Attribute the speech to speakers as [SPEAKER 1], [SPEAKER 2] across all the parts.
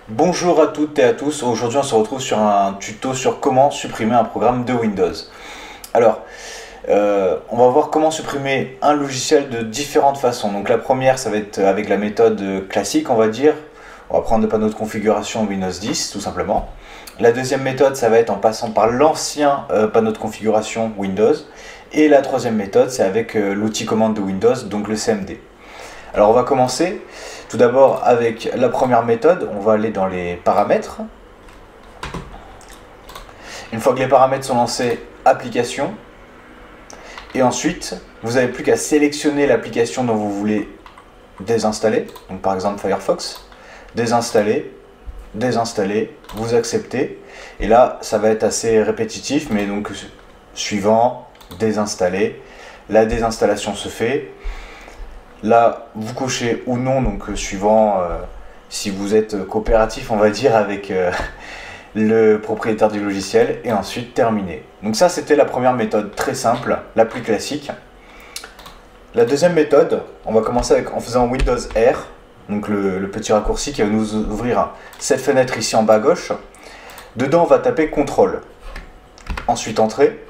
[SPEAKER 1] Bonjour à toutes et à tous, aujourd'hui on se retrouve sur un tuto sur comment supprimer un programme de Windows. Alors, on va voir comment supprimer un logiciel de différentes façons. Donc la première, ça va être avec la méthode classique, on va dire. On va prendre le panneau de configuration Windows 10, tout simplement. La deuxième méthode, ça va être en passant par l'ancien panneau de configuration Windows. Et la troisième méthode, c'est avec l'outil commande de Windows, donc le CMD. Alors on va commencer tout d'abord avec la première méthode. On va aller dans les paramètres. Une fois que les paramètres sont lancés, application. Et ensuite, vous n'avez plus qu'à sélectionner l'application dont vous voulez désinstaller. Donc par exemple Firefox. Désinstaller, désinstaller, vous acceptez. Et là, ça va être assez répétitif, mais donc suivant, désinstaller. La désinstallation se fait. Là, vous cochez ou non, donc suivant si vous êtes coopératif, on va dire, avec le propriétaire du logiciel, et ensuite terminer. Donc ça, c'était la première méthode, très simple, la plus classique. La deuxième méthode, on va commencer en faisant Windows R, donc le petit raccourci qui va nous ouvrir cette fenêtre ici en bas à gauche. Dedans, on va taper CTRL, ensuite Entrée,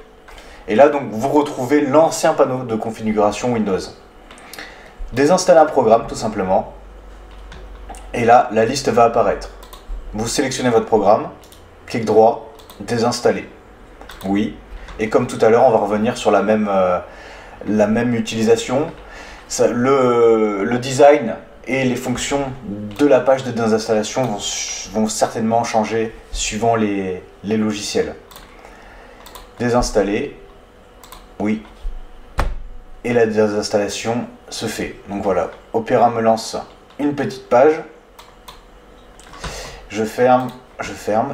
[SPEAKER 1] et là, donc, vous retrouvez l'ancien panneau de configuration Windows. Désinstaller un programme tout simplement, et là la liste va apparaître. Vous sélectionnez votre programme, clic droit, désinstaller, oui, et comme tout à l'heure on va revenir sur la même utilisation. Le design et les fonctions de la page de désinstallation vont certainement changer suivant les logiciels. Désinstaller, oui, et la désinstallation se fait. Donc voilà, Opera me lance une petite page, je ferme,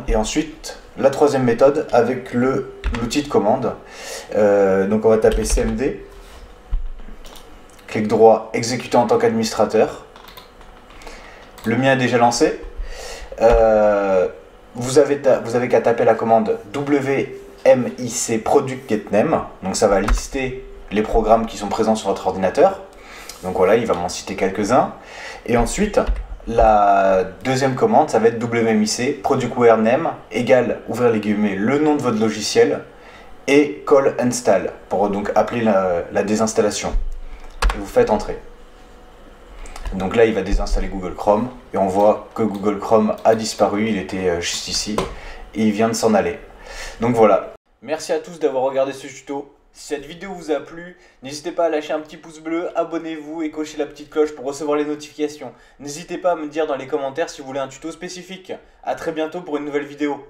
[SPEAKER 1] et ensuite la troisième méthode avec l'outil de commande. Donc on va taper CMD, clic droit, exécuter en tant qu'administrateur. Le mien est déjà lancé. Vous avez qu'à taper la commande WMIC product getName, donc ça va lister les programmes qui sont présents sur votre ordinateur. Donc voilà, il va m'en citer quelques-uns. Et ensuite, la deuxième commande, ça va être WMIC productWhereName égale, ouvrir les guillemets, le nom de votre logiciel et call install pour donc appeler la désinstallation. Et vous faites entrer. Donc là, il va désinstaller Google Chrome et on voit que Google Chrome a disparu, il était juste ici et il vient de s'en aller. Donc voilà. Merci à tous d'avoir regardé ce tuto. Si cette vidéo vous a plu, n'hésitez pas à lâcher un petit pouce bleu, abonnez-vous et cochez la petite cloche pour recevoir les notifications. N'hésitez pas à me dire dans les commentaires si vous voulez un tuto spécifique. A très bientôt pour une nouvelle vidéo.